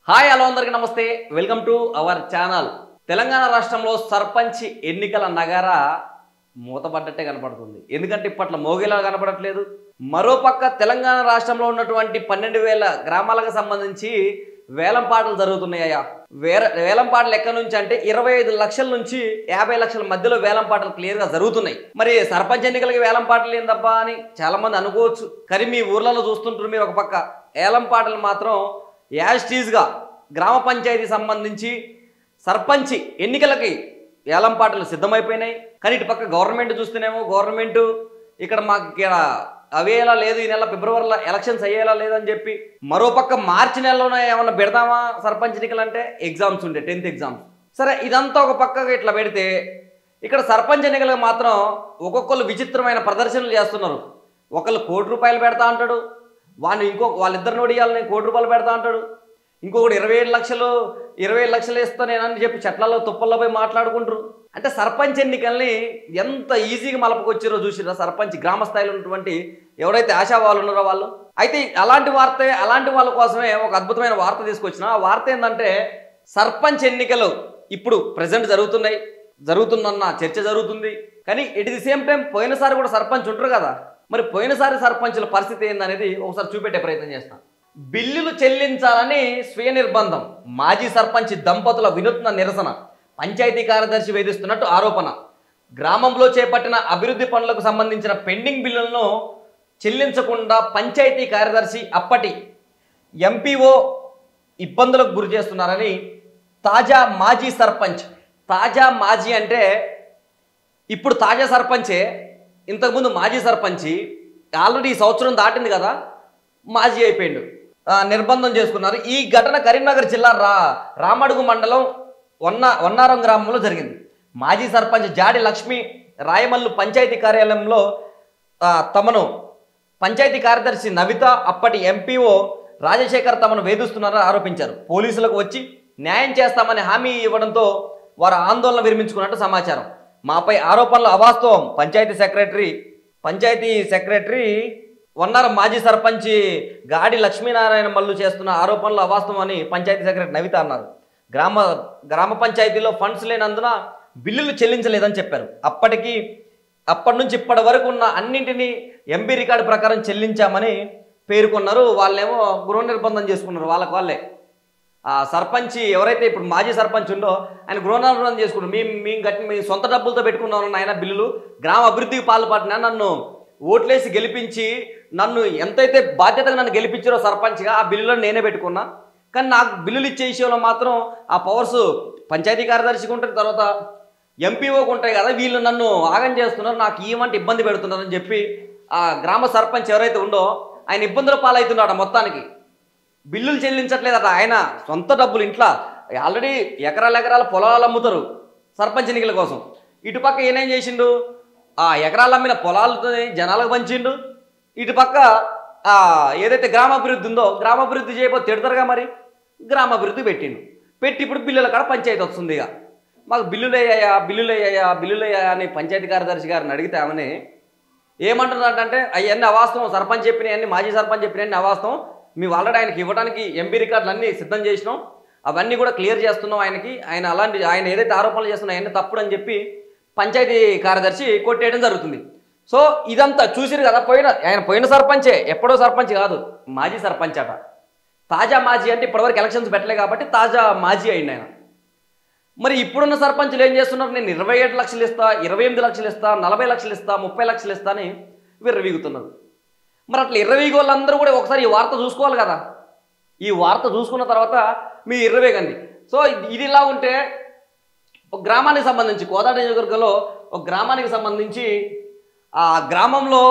Hi hello అందరికీ నమస్తే welcome to our channel. Telangana రాష్ట్రంలో సర్పంచ్ ఎన్నికల నగర మూతపడ్డట్టే కనపడుతుంది. ఎందుకంటే ఇప్పట్లో మోగేలా కనపడట్లేదు. మరోపక్క తెలంగాణ రాష్ట్రంలో ఉన్నటువంటి 12,000 గ్రామాలకు సంబంధించి వేలంపాటలు జరుగుతున్నాయా. వేలంపాటలు ఎక్కడి నుంచి అంటే 25 లక్షల నుంచి 50 లక్షల మధ్యలో వేలంపాటలు క్లియర్గా జరుగుతున్నాయి. మరి సర్పంచ్ ఎన్నికలకి వేలంపాటలు ఏందబ్బా అని చాలా మంది అనుకోవచ్చు. కానీ మీ ఊర్లలో చూస్తుంటారు మీరు. ఒక పక్క వేలంపాటలు మాత్రం యాస్టీజ్గా గ్రామ పంచాయతీ సంబంధించి సర్పంచ్ ఎన్నికలకి వేలంపాటలు సిద్ధమైపోయినాయి. కానీ ఇటు పక్క గవర్నమెంట్ చూస్తేనేమో గవర్నమెంట్ ఇక్కడ మాకు ఇక్కడ అవేలా లేదు, ఈ నెల ఫిబ్రవరిలో ఎలక్షన్స్ అయ్యేలా లేదని చెప్పి, మరోపక్క మార్చి నెలలోనే ఏమన్నా పెడదామా సర్పంచ్ ఎన్నికలు అంటే ఎగ్జామ్స్ ఉండే 10th ఎగ్జామ్స్. సరే ఇదంతా ఒక పక్కగా ఇట్లా పెడితే ఇక్కడ సర్పంచ్ ఎన్నికలకు మాత్రం ఒక్కొక్కరు విచిత్రమైన ప్రదర్శనలు చేస్తున్నారు. ఒకళ్ళు ₹1,00,00,000 పెడతా అంటాడు, వాళ్ళిద్దరిని ఓడియాలని ₹1,00,00,000 పెడతా అంటాడు, ఇంకొకటి 27 లక్షలు ఇస్తా నేనని చెప్పి చెట్లలో తుప్పల్లో పోయి మాట్లాడుకుంటారు. అంటే సర్పంచ్ ఎన్నికల్ని ఎంత ఈజీగా మలపకొచ్చారో చూసిరా సర్పంచ్ గ్రామ స్థాయిలో ఉన్నటువంటి ఎవరైతే ఆశావాళ్ళు ఉన్నారో వాళ్ళు. అయితే అలాంటి వాళ్ళ కోసమే ఒక అద్భుతమైన వార్త తీసుకొచ్చిన. ఆ వార్త ఏంటంటే సర్పంచ్ ఎన్నికలు ఇప్పుడు ప్రజెంట్ జరుగుతుందన్న చర్చ జరుగుతుంది. కానీ ఎట్ ది సేమ్ టైం పోయినసారి కూడా సర్పంచ్ ఉంటారు కదా, మరి పోయినసారి సర్పంచుల పరిస్థితి ఏందనేది ఒకసారి చూపెట్టే ప్రయత్నం చేస్తాం. బిల్లులు చెల్లించాలని స్వీయ నిర్బంధం, మాజీ సర్పంచ్ దంపతుల వినూత్న నిరసన, పంచాయతీ కార్యదర్శి వేధిస్తున్నట్టు ఆరోపణ. గ్రామంలో చేపట్టిన అభివృద్ధి పనులకు సంబంధించిన పెండింగ్ బిల్లులను చెల్లించకుండా పంచాయతీ కార్యదర్శి అప్పటి ఎంపీఓ ఇబ్బందులకు గురి చేస్తున్నారని తాజా మాజీ అంటే ఇప్పుడు తాజా సర్పంచే, ఇంతకుముందు మాజీ సర్పంచి ఆల్రెడీ ఈ సంవత్సరం దాటింది కదా, మాజీ అయిపోయిండు, నిర్బంధం చేసుకున్నారు. ఈ ఘటన కరీంనగర్ జిల్లా రామడుగు మండలం వన్నారం గ్రామంలో జరిగింది. మాజీ సర్పంచ్ జాడి లక్ష్మి రాయమల్లు పంచాయతీ కార్యాలయంలో తమను పంచాయతీ కార్యదర్శి నవిత అప్పటి ఎంపీఓ రాజశేఖర్ తమను వేధిస్తున్నారని ఆరోపించారు. పోలీసులకు వచ్చి న్యాయం చేస్తామని హామీ ఇవ్వడంతో వారు ఆందోళన విరమించుకున్నట్టు సమాచారం. మాపై ఆరోపణలు అవాస్తవం, పంచాయతీ సెక్రటరీ వన్నారం మాజీ సర్పంచ్ గాడి లక్ష్మీనారాయణ మల్లు చేస్తున్న ఆరోపణలు అవాస్తవం అని పంచాయతీ సెక్రటరీ నవిత అన్నారు. గ్రామ పంచాయతీలో ఫండ్స్ లేనందున బిల్లులు చెల్లించలేదని చెప్పారు. అప్పటి నుంచి ఇప్పటి వరకు ఉన్న అన్నింటినీ ఎంపీ రికార్డు ప్రకారం చెల్లించామని పేర్కొన్నారు. వాళ్ళేమో గృహ నిర్బంధం చేసుకున్నారు. వాళ్ళే ఆ సర్పంచ్ ఎవరైతే ఇప్పుడు మాజీ సర్పంచ్ ఉందో ఆయన గృహ నిర్బంధం చేసుకున్నారు. మీ సొంత డబ్బులతో పెట్టుకున్నాను ఆయన బిల్లులు, గ్రామ అభివృద్ధికి పాల్పడినా నన్ను ఓట్లేసి గెలిపించి నన్ను ఎంతైతే బాధ్యతగా నన్ను గెలిపించారో సర్పంచ్గా ఆ బిల్లులను నేనే పెట్టుకున్నా. కానీ నాకు బిల్లులు ఇచ్చే విషయంలో మాత్రం ఆ పవర్స్ పంచాయతీ కార్యదర్శికి ఉంటుంది, తర్వాత ఎంపీఓకి ఉంటాయి కదా, వీళ్ళు నన్ను ఆగం చేస్తున్నారు, నాకు ఏమంటే ఇబ్బంది పెడుతున్నారని చెప్పి ఆ గ్రామ సర్పంచ్ ఎవరైతే ఉందో ఆయన ఇబ్బందుల పాలవుతున్నాడు. మొత్తానికి బిల్లులు చెల్లించట్లేదట. ఆయన సొంత డబ్బులు ఇంట్లో ఆల్రెడీ ఎకరాల పొలాలు అమ్ముతారు సర్పంచ్ ఎన్నికల కోసం. ఇటుపక్క ఏనేం చేసిండు, ఆ ఎకరాలు అమ్మిన పొలాలతో జనాలకు పంచిండు. ఇటుపక్క ఏదైతే గ్రామాభివృద్ధి ఉందో గ్రామాభివృద్ధి చేయబోతే తిడతారుగా, మరి గ్రామాభివృద్ధి పెట్టి ఇప్పుడు బిల్లుల కాడ పంచాయతీ వస్తుంది. ఇక మాకు బిల్లులు అయ్యాయా అని పంచాయతీ కార్యదర్శి గారిని అడిగితే ఆమెని ఏమంటున్నారంటే అవన్నీ అవాస్తవం, సర్పంచ్ చెప్పినవన్నీ మాజీ సర్పంచ్ చెప్పినవన్నీ అవాస్తవం, మేము ఆల్రెడీ ఆయనకి ఇవ్వడానికి ఎంపీ రికార్డులు అన్నీ సిద్ధం చేసినాం, అవన్నీ కూడా క్లియర్ చేస్తున్నాం ఆయనకి, ఆయన ఏదైతే ఆరోపణలు చేస్తున్నాయో అవన్నీ తప్పుడు అని చెప్పి పంచాయతీ కార్యదర్శి కొట్టేయడం జరుగుతుంది. సో ఇదంతా చూసిరు కదా, ఆయన పోయిన సర్పంచే, ఎప్పుడో సర్పంచ్ కాదు, మాజీ సర్పంచ్ అట. తాజా మాజీ అంటే ఇప్పటివరకు ఎలక్షన్స్ పెట్టలే కాబట్టి తాజా మాజీ అయింది ఆయన. మరి ఇప్పుడున్న సర్పంచులు ఏం చేస్తున్నారు, నేను 27 లక్షలు ఇస్తా, 28 లక్షలు ఇస్తా, 40 లక్షలు ఇస్తా, 30 లక్షలు ఇస్తా అని విర్రవీగుతున్నారు. మరి అట్లా ఇర్రవీగు వాళ్ళందరూ కూడా ఒకసారి ఈ వార్త చూసుకోవాలి కదా. ఈ వార్త చూసుకున్న తర్వాత మీ ఇర్రవేగండి. సో ఇది ఇలా ఉంటే ఒక గ్రామానికి సంబంధించి కోదాడ నియోజకవర్గంలో ఒక గ్రామానికి సంబంధించి ఆ గ్రామంలో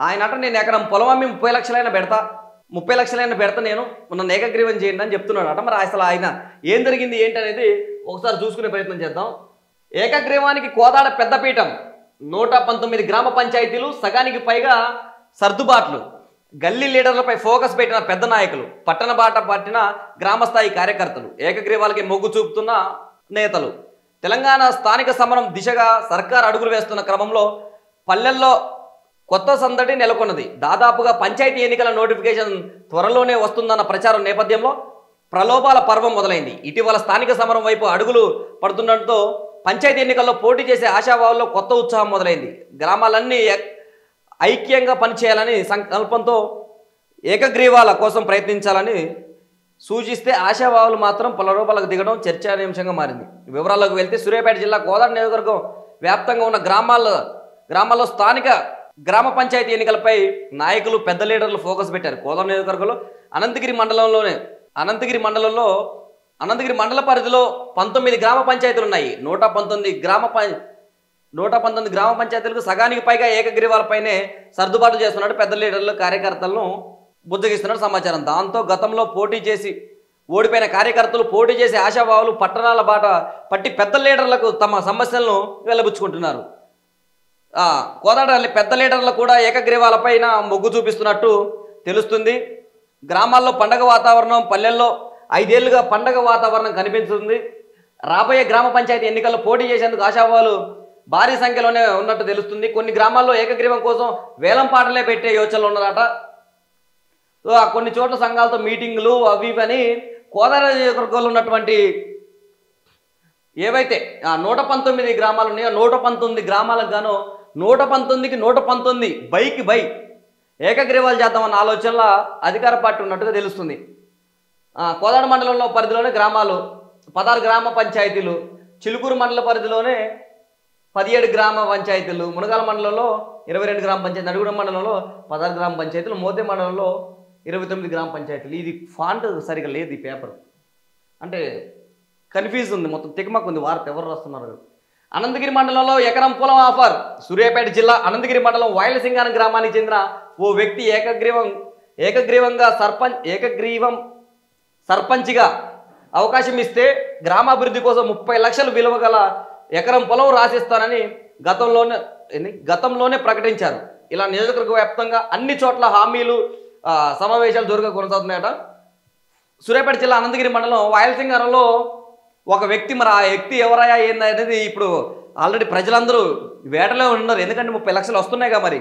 ఆయన అంటే నేను ఎకరం పొలం అమ్మి 30 లక్షలైనా పెడతా నేను నన్ను ఏకగ్రీవం చేయండి అని చెప్తున్నాడు అట. మరి అసలు ఆయన ఏం జరిగింది ఏంటి అనేది ఒకసారి చూసుకునే ప్రయత్నం చేద్దాం. ఏకగ్రీవానికి కోదాడ పెద్దపీఠం, 119 గ్రామ పంచాయతీలు, సగానికి పైగా సర్దుబాట్లు, గల్లీ లీడర్లపై ఫోకస్ పెట్టిన పెద్ద నాయకులు, పట్టణ బాట పట్టిన గ్రామస్థాయి కార్యకర్తలు, ఏకగ్రీవాలకి మొగ్గు చూపుతున్న నేతలు. తెలంగాణ స్థానిక సమరం దిశగా సర్కార్ అడుగులు వేస్తున్న క్రమంలో పల్లెల్లో కొత్త సందడి నెలకొన్నది. దాదాపుగా పంచాయతీ ఎన్నికల నోటిఫికేషన్ త్వరలోనే వస్తుందన్న ప్రచారం నేపథ్యంలో ప్రలోభాల పర్వం మొదలైంది. ఇటీవల స్థానిక సమరం వైపు అడుగులు పడుతుండటంతో పంచాయతీ ఎన్నికల్లో పోటీ చేసే ఆశావాహుల్లో కొత్త ఉత్సాహం మొదలైంది. గ్రామాలన్నీ ఐక్యంగా పనిచేయాలని సంకల్పంతో ఏకగ్రీవాల కోసం ప్రయత్నించాలని సూచిస్తే ఆశావాహులు మాత్రం ప్రలోభాలకు దిగడం చర్చానీయాంశంగా మారింది. వివరాల్లోకి వెళ్తే సూర్యాపేట జిల్లా కోదాడ నియోజకవర్గం వ్యాప్తంగా ఉన్న గ్రామాల్లో స్థానిక గ్రామ పంచాయతీ ఎన్నికలపై నాయకులు పెద్ద లీడర్లు ఫోకస్ పెట్టారు. కోదాడ నియోజకవర్గంలో అనంతగిరి మండల పరిధిలో 19 గ్రామ పంచాయతీలు ఉన్నాయి. 119 గ్రామ పంచాయతీలకు సగానికి పైగా ఏకగ్రీవాలపైనే సర్దుబాటు చేస్తున్నాడు. పెద్ద లీడర్లు కార్యకర్తలను బుజ్జగిస్తున్నాడు సమాచారం. దాంతో గతంలో పోటీ చేసి ఓడిపోయిన కార్యకర్తలు పోటీ చేసే ఆశావాహులు పట్టణాల బాట పట్టి పెద్ద లీడర్లకు తమ సమస్యలను వెళ్ళబుచ్చుకుంటున్నారు. కోదాడ పెద్ద లీడర్లు కూడా ఏకగ్రీవాలపైన మొగ్గు చూపిస్తున్నట్టు తెలుస్తుంది. గ్రామాల్లో పండగ వాతావరణం, పల్లెల్లో 5 ఏళ్లుగా పండగ వాతావరణం కనిపిస్తుంది. రాబోయే గ్రామ పంచాయతీ ఎన్నికల్లో పోటీ చేసేందుకు ఆశావాహులు భారీ సంఖ్యలోనే ఉన్నట్టు తెలుస్తుంది. కొన్ని గ్రామాల్లో ఏకగ్రీవం కోసం వేలం పాటలే పెట్టే యోచనలు ఉన్నారట. కొన్ని చోట్ల సంఘాలతో మీటింగులు అవి ఇవని కోదాడ నియోజకవర్గంలో ఉన్నటువంటి ఏవైతే 119 గ్రామాలు ఉన్నాయో 119 గ్రామాలకు గాను 119కి 119 బై ఏకగ్రీవాలు చేద్దామన్న ఆలోచనలో అధికార పార్టీ ఉన్నట్టుగా తెలుస్తుంది. కోదాడ మండలంలో పరిధిలోనే గ్రామాలు 16 గ్రామ పంచాయతీలు, చిలుకూరు మండల పరిధిలోనే 17 గ్రామ పంచాయతీలు, మునగాల మండలంలో 22 గ్రామ పంచాయతీలు, నడుగుడం మండలంలో 16 గ్రామ పంచాయతీలు, మోతే మండలంలో 29 గ్రామ పంచాయతీలు. ఇది ఫాంట్ సరిగా లేదు ఈ పేపర్, అంటే కన్ఫ్యూజ్ ఉంది, మొత్తం తికమక ఉంది వార్త ఎవరు రాస్తున్నారు. అనంతగిరి మండలంలో ఎకరం పొలం ఆఫర్. సూర్యాపేట జిల్లా అనంతగిరి మండలం వాయలసింగారం గ్రామానికి చెందిన ఓ వ్యక్తి ఏకగ్రీవంగా సర్పంచ్గా అవకాశం ఇస్తే గ్రామాభివృద్ధి కోసం 30 లక్షలు విలువ గల ఎకరం పొలం రాసిస్తానని గతంలోనే ప్రకటించారు. ఇలా నియోజకవర్గ వ్యాప్తంగా అన్ని చోట్ల హామీలు సమావేశాలు జోరుగా కొనసాగుతున్నాయట. సూర్యాపేట జిల్లా అనంతగిరి మండలం వాయలసింగారంలో ఒక వ్యక్తి, మరి ఆ వ్యక్తి ఎవరయ్యా ఏంది అనేది ఇప్పుడు ఆల్రెడీ ప్రజలందరూ వేటలో ఉన్నారు. ఎందుకంటే 30 లక్షలు వస్తున్నాయిగా, మరి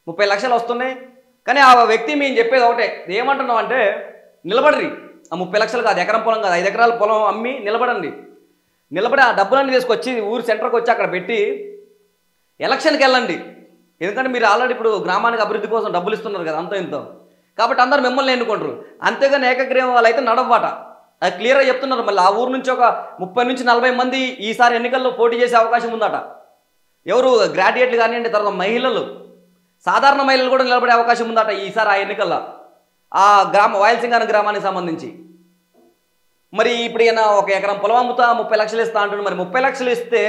30 లక్షలు వస్తున్నాయి. కానీ ఆ వ్యక్తి మేము చెప్పేది ఒకటే, ఏమంటున్నాం అంటే నిలబడి ఆ 30 లక్షలు కాదు, ఎకరం పొలం కాదు, 5 ఎకరాల పొలం అమ్మి నిలబడి ఆ డబ్బులన్నీ తీసుకొచ్చి ఊరు సెంటర్కి వచ్చి అక్కడ పెట్టి ఎలక్షన్కి వెళ్ళండి. ఎందుకంటే మీరు ఆల్రెడీ ఇప్పుడు గ్రామానికి అభివృద్ధి కోసం డబ్బులు ఇస్తున్నారు కదా అంతో ఇంతో, కాబట్టి అందరు మిమ్మల్ని ఎన్నుకుంటారు. అంతేగాని ఏకగ్రీవం వాళ్ళు అయితే నడవబాట, అది క్లియర్గా చెప్తున్నారు. మళ్ళీ ఆ ఊరు నుంచి ఒక 30 నుంచి 40 మంది ఈసారి ఎన్నికల్లో పోటీ చేసే అవకాశం ఉందట. ఎవరు గ్రాడ్యుయేట్లు కానివ్వండి, తర్వాత మహిళలు, సాధారణ మహిళలు కూడా నిలబడే అవకాశం ఉందట ఈసారి ఆ ఎన్నికల్లో ఆ వాయలసింగారం గ్రామానికి సంబంధించి. మరి ఇప్పుడు ఈయన ఒక ఎకరం పొలం అమ్ముతా 30 లక్షలు ఇస్తా అంటున్నారు. మరి 30 లక్షలు ఇస్తే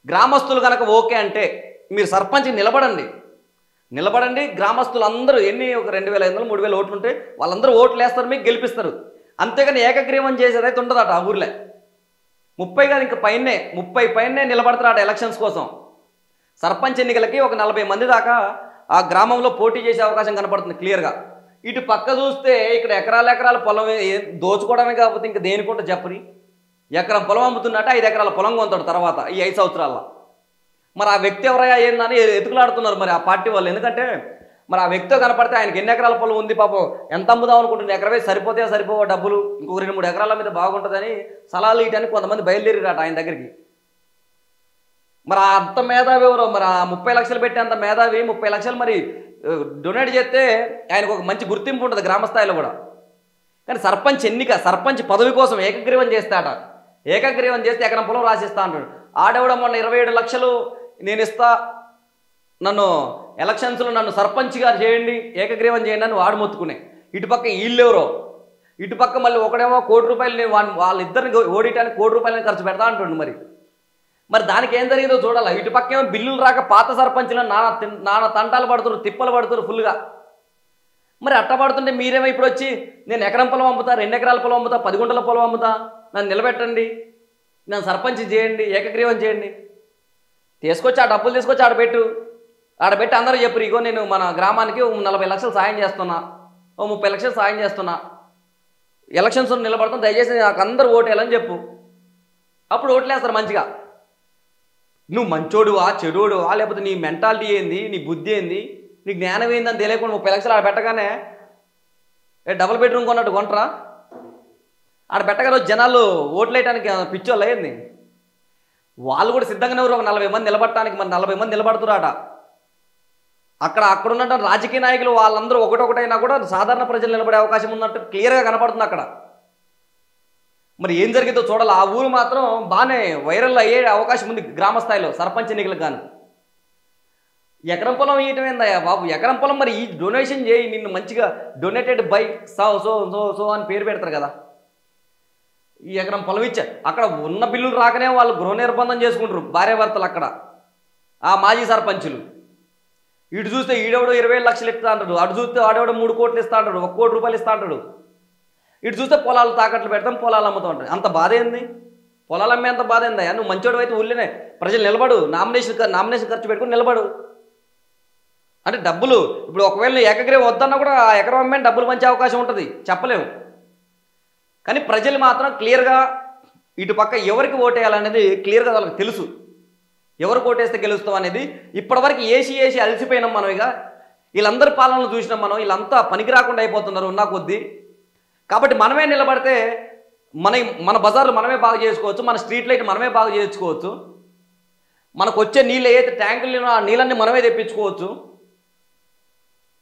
గ్రామస్తులు కనుక ఓకే అంటే మీరు సర్పంచ్ నిలబడండి. గ్రామస్తులు అందరూ ఒక 2500 3000 ఓట్లు ఉంటే వాళ్ళందరూ ఓట్లు వేస్తారు, మీకు గెలిపిస్తారు. అంతేగాని ఏకగ్రీవం చేసేదైతే ఉండదట ఆ ఊర్లో. 30 కాదు ఇంకా 30 పైనే నిలబడతారట ఎలక్షన్స్ కోసం. సర్పంచ్ ఎన్నికలకి ఒక 40 మంది దాకా ఆ గ్రామంలో పోటీ చేసే అవకాశం కనపడుతుంది క్లియర్గా. ఇటు పక్క చూస్తే ఇక్కడ ఎకరాల పొలం దోచుకోవడానికి కాకపోతే ఇంకా దేనికుంటే చెప్పని ఎకరం పొలం అమ్ముతున్నట్టు 5 ఎకరాల పొలం కొంటాడు తర్వాత ఈ 5 సంవత్సరాల్లో. మరి ఆ వ్యక్తి ఎవరయ్యా ఏందని ఎతుకులాడుతున్నారు మరి ఆ పార్టీ వాళ్ళు. ఎందుకంటే మరి ఆ వ్యక్తితో కనపడితే ఆయనకి ఎన్ని ఎకరాల పొలం ఉంది, పాపం ఎంత అమ్ముదాం అనుకుంటుంది, ఎకరవే సరిపోవో డబ్బులు, ఇంకొక 2-3 ఎకరాల మీద బాగుంటుందని సలహాలు ఇయటానికి కొంతమంది బయలుదేరిరాట ఆయన దగ్గరికి. మరి అంత మేధావి ఎవరో, మరి ఆ 30 లక్షలు పెట్టి అంత మేధావి 30 లక్షలు మరి డొనేట్ చేస్తే ఆయనకు ఒక మంచి గుర్తింపు ఉంటుంది గ్రామస్థాయిలో కూడా. కానీ సర్పంచ్ పదవి కోసం ఏకగ్రీవం చేస్తాట. ఏకగ్రీవం చేస్తే ఎకరం పొలం రాసిస్తా అంటాడు. ఆడవడం మొన్న 27 లక్షలు నేను ఇస్తా, నన్ను ఎలక్షన్స్లో నన్ను సర్పంచ్గా చేయండి, ఏకగ్రీవం చేయండి అని వాడు మొత్తుకునే. ఇటుపక్క వీళ్ళెవరో, ఇటుపక్క మళ్ళీ ఒకడేమో ₹1 కోటి నేను వాళ్ళిద్దరిని ఓడియటానికి ₹1 కోటి ఖర్చు పెడతా అంటుండు. మరి దానికి ఏం జరిగిందో చూడాలి. ఇటుపక్క ఏమో బిల్లులు రాక పాత సర్పంచ్లను నానా తంటాలు పడుతున్నారు, తిప్పలు పడుతున్నారు ఫుల్గా. మరి అట్ట పడుతుంటే మీరేమో ఇప్పుడు వచ్చి నేను ఎకరం పొలం అమ్ముతా, 2 ఎకరాల పొలం అమ్ముతా, 10 గుంటల పొలం అమ్ముతా, నన్ను నిలబెట్టండి, నన్ను సర్పంచ్ చేయండి, ఏకగ్రీవం చేయండి, తీసుకొచ్చి ఆ డబ్బులు తీసుకొచ్చి ఆడబెట్టి అందరూ చెప్పరు, ఇగో నేను మన గ్రామానికి 40 లక్షలు సాయం చేస్తున్నా, 30 లక్షలు సాయం చేస్తున్నా, ఎలక్షన్స్ నిలబడతాం, దయచేసి నాకు అందరూ ఓటేయాలని చెప్పు. అప్పుడు ఓట్లేస్తారు మంచిగా. నువ్వు మంచోడువా చెడోడువా, లేకపోతే నీ మెంటాలిటీ ఏంది, నీ బుద్ధి ఏంది, నీ జ్ఞానం ఏందని తెలియకుండా 30 లక్షలు ఆడ పెట్టగానే డబుల్ బెడ్రూమ్ కొన్నట్టు కొంటరా? ఆడ పెట్టగా రోజు జనాలు ఓట్లు వేయడానికి పిచ్చోళ్ళు అయ్యింది. వాళ్ళు కూడా సిద్ధంగానే ఎవరు ఒక 40 మంది నిలబడటానికి, మరి 40 మంది నిలబడుతురాట. అక్కడ ఉన్న రాజకీయ నాయకులు వాళ్ళందరూ ఒకటొకటైనా కూడా సాధారణ ప్రజలు నిలబడే అవకాశం ఉన్నట్టు క్లియర్గా కనపడుతుంది అక్కడ. మరి ఏం జరిగిందో చూడాలి. ఆ ఊరు మాత్రం బాగానే వైరల్ అయ్యే అవకాశం ఉంది గ్రామ స్థాయిలో సర్పంచ్ ఎన్నికలకు కానీ. ఎకరం పొలం ఇవ్వటం ఏందయ్యా బాబు, ఎకరం పొలం మరి ఈ డొనేషన్ చేయి, నిన్ను మంచిగా donated by so so so so అని పేరు పెడతారు కదా. ఈ ఎకరం పొలం ఇచ్చా అక్కడ ఉన్న బిల్లులు రాకనే వాళ్ళు గృహ నిర్బంధం చేసుకుంటారు భార్యాభర్తలు అక్కడ ఆ మాజీ సర్పంచులు. ఇటు చూస్తే ఈడెవడో 20 లక్షలు ఇస్తా అంటాడు, అటు చూస్తే ఆడెవడో 3 కోట్లు ఇస్తా అంటాడు, 1 కోటి రూపాయలు ఇస్తా అంటాడు. ఇటు చూస్తే పొలాలు తాకట్లు పెడతాం, పొలాలు అమ్ముతూ ఉంటాయి. అంత బాధ ఏంది? పొలాలు అమ్మే అంత బాధ ఏందా? నువ్వు మంచోడు అయితే ఊళ్ళోనే ప్రజలు నిలబడు, నామినేషన్ ఖర్చు పెట్టుకుని నిలబడు. అంటే డబ్బులు ఇప్పుడు ఒకవేళ ఏకగ్రీవం వద్దన్నా కూడా ఆ ఎకరం అమ్మే డబ్బులు మంచి అవకాశం ఉంటుంది, చెప్పలేము. కానీ ప్రజలు మాత్రం క్లియర్గా ఇటు పక్క ఎవరికి ఓటేయాలనేది క్లియర్గా వాళ్ళకి తెలుసు. ఎవరికి ఓటేస్తే గెలుస్తాం అనేది ఇప్పటివరకు ఏసి అలసిపోయినాం మనం. ఇక వీళ్ళందరి పాలనలు చూసినాం మనం, వీళ్ళంతా పనికి రాకుండా అయిపోతున్నారు ఉన్న కొద్దీ. కాబట్టి మనమే నిలబడితే మన బజార్లు మనమే బాగు చేసుకోవచ్చు, మన స్ట్రీట్ లైట్ మనమే బాగు చేసుకోవచ్చు, మనకు వచ్చే నీళ్ళు ఏదైతే ట్యాంకులు ఆ నీళ్ళన్నీ మనమే తెప్పించుకోవచ్చు.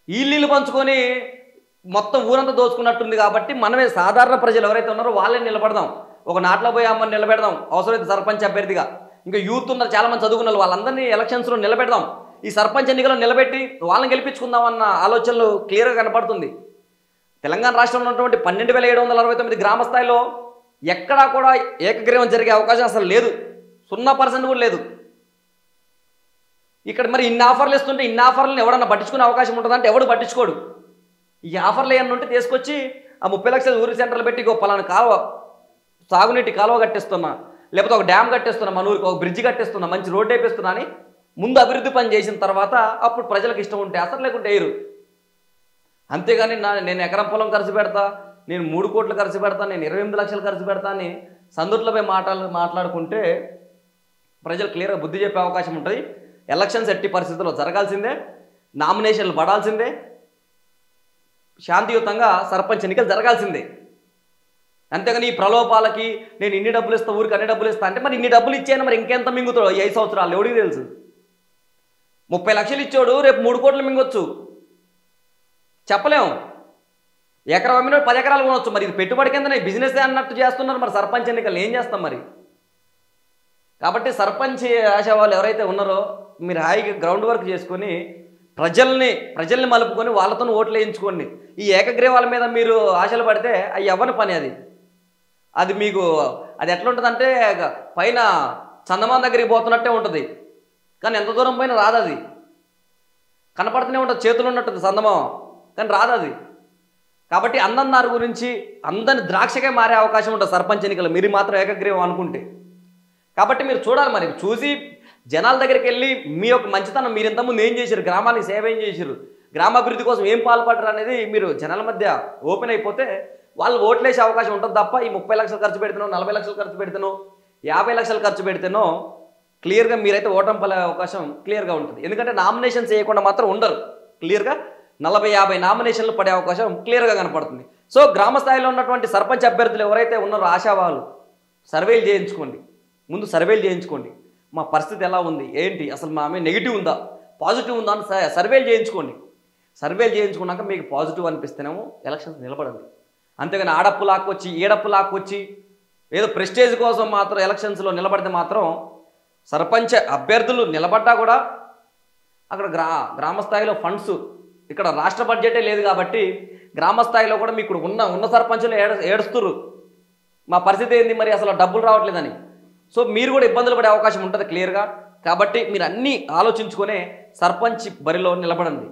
ఈ నీళ్ళు పంచుకొని మొత్తం ఊరంతా దోచుకున్నట్టుంది. కాబట్టి మనమే సాధారణ ప్రజలు ఎవరైతే ఉన్నారో వాళ్ళే నిలబడదాం. ఒక నాట్లో పోయి అమ్మని నిలబెడదాం, అవసరమైతే సర్పంచ్ అభ్యర్థిగా. ఇంకా యూత్ ఉన్నారు చాలామంది చదువుకున్న వాళ్ళందరినీ ఎలక్షన్స్లో నిలబెడదాం, ఈ సర్పంచ్ ఎన్నికల్లో నిలబెట్టి వాళ్ళని గెలిపించుకుందాం అన్న ఆలోచనలు క్లియర్గా కనపడుతుంది. తెలంగాణ రాష్ట్రంలో ఉన్నటువంటి 12,769 గ్రామ స్థాయిలో ఎక్కడా కూడా ఏకగ్రీవం జరిగే అవకాశం అసలు లేదు, 0% కూడా లేదు. ఇక్కడ మరి ఇన్ని ఆఫర్లు ఇస్తుంటే ఇన్ని ఆఫర్లను ఎవడన్నా పట్టించుకునే అవకాశం ఉంటుందంటే ఎవడు పట్టించుకోడు. ఈ ఆఫర్లు ఏమన్నా ఉంటే తీసుకొచ్చి ఆ 30 లక్షల ఊరి సెంటర్లు పెట్టి పలానా కాలువ సాగునీటి కాలువ కట్టిస్తున్నా, లేకపోతే ఒక డ్యామ్ కట్టిస్తున్నా, మన ఊరికి ఒక బ్రిడ్జ్ కట్టిస్తున్నా, మంచి రోడ్డు వేపిస్తున్నా అని ముందు అభివృద్ధి పని చేసిన తర్వాత అప్పుడు ప్రజలకు ఇష్టం ఉంటే అసలు లేకుంటే వేయరు. అంతేగాని నేను ఎకరం పొలం ఖర్చు పెడతా, నేను 3 కోట్లు ఖర్చు పెడతా, నేను 28 లక్షలు ఖర్చు పెడతా అని సందుట్లపై మాట్లాడుకుంటే ప్రజలు క్లియర్గా బుద్ధి చెప్పే అవకాశం ఉంటుంది. ఎలక్షన్స్ ఎట్టి పరిస్థితుల్లో జరగాల్సిందే, నామినేషన్లు పడాల్సిందే, శాంతియుతంగా సర్పంచ్ ఎన్నికలు జరగాల్సిందే. అంతేగాని ఈ ప్రలోభాలకి నేను ఇన్ని డబ్బులు ఇస్తా, ఊరికి అన్ని డబ్బులు ఇస్తా అంటే మరి ఇన్ని డబ్బులు ఇచ్చాను మరి ఇంకెంత మింగుతాడు 5 సంవత్సరాలు ఎవడికి తెలుసు. 30 లక్షలు ఇచ్చాడు, రేపు 3 కోట్లు మింగొచ్చు, చెప్పలేము. ఎకరం అమ్మిన 10 ఎకరాలు కొనవచ్చు. మరి ఇది పెట్టుబడి కిందనే బిజినెస్ అన్నట్టు చేస్తున్నారు. మరి సర్పంచ్ ఎన్నికలు ఏం చేస్తాం మరి? కాబట్టి సర్పంచ్ ఆశా వాళ్ళు ఎవరైతే ఉన్నారో మీరు హాయిగా గ్రౌండ్ వర్క్ చేసుకొని ప్రజల్ని మలుపుకొని వాళ్ళతో ఓట్లు వేయించుకోండి. ఈ ఏకగ్రీవాల మీద మీరు ఆశలు పడితే అవి ఎవరి పని అది మీకు అది ఎట్లా ఉంటుందంటే పైన చందమామ దగ్గరికి పోతున్నట్టే ఉంటుంది, కానీ ఎంత దూరం పైన రాదు. అది కనపడుతూనే ఉంటుంది, చేతులు ఉన్నట్టుంది చందమామ, కానీ రాదు అది. కాబట్టి అందరి గురించి అందరిని ద్రాక్షగా మారే అవకాశం ఉంటుంది సర్పంచ్ ఎన్నికలు మీరు మాత్రం ఏకగ్రీవం అనుకుంటే. కాబట్టి మీరు చూడాలి, మరి చూసి జనాల దగ్గరికి వెళ్ళి మీ యొక్క మంచితనం మీరు ఇంతకుముందు ఏం చేశారు, గ్రామానికి సేవ ఏం చేశారు, గ్రామాభివృద్ధి కోసం ఏం పాల్పడరు అనేది మీరు జనాల మధ్య ఓపెన్ అయిపోతే వాళ్ళు ఓట్లేసే అవకాశం ఉంటుంది తప్ప ఈ 30 లక్షలు ఖర్చు పెడితేనో, 40 లక్షలు ఖర్చు పెడితేనో, 50 లక్షలు ఖర్చు పెడితేనో క్లియర్గా మీరైతే ఓటమి పడే అవకాశం క్లియర్గా ఉంటుంది. ఎందుకంటే నామినేషన్స్ చేయకుండా మాత్రం ఉండరు. క్లియర్గా 40-50 నామినేషన్లు పడే అవకాశం క్లియర్గా కనపడుతుంది. సో గ్రామ స్థాయిలో ఉన్నటువంటి సర్పంచ్ అభ్యర్థులు ఎవరైతే ఉన్నారో ఆశావాళ్ళు సర్వేలు చేయించుకోండి, ముందు సర్వేలు చేయించుకోండి. మా పరిస్థితి ఎలా ఉంది, ఏంటి, అసలు మా మీద నెగిటివ్ ఉందా పాజిటివ్ ఉందా అని సర్వేలు చేయించుకోండి. సర్వేలు చేయించుకున్నాక మీకు పాజిటివ్ అనిపిస్తేనేమో ఎలక్షన్స్ నిలబడండి. అంతేగాని ఆడప్పు లాక్కొచ్చి ఏడప్పు లాక్కొచ్చి ఏదో ప్రెస్టేజ్ కోసం మాత్రం ఎలక్షన్స్లో నిలబడితే మాత్రం సర్పంచ్ అభ్యర్థులు నిలబడ్డా కూడా అక్కడ గ్రామ స్థాయిలో ఫండ్స్, ఇక్కడ రాష్ట్ర బడ్జెటే లేదు కాబట్టి గ్రామ స్థాయిలో కూడా మీకు ఉన్న సర్పంచులు ఏడుస్తున్నారు మా పరిస్థితి ఏంది మరి అసలు డబ్బులు రావట్లేదని. సో మీరు కూడా ఇబ్బందులు పడే అవకాశం ఉంటుంది క్లియర్గా. కాబట్టి మీరు అన్నీ ఆలోచించుకునే సర్పంచ్ బరిలో నిలబడండి.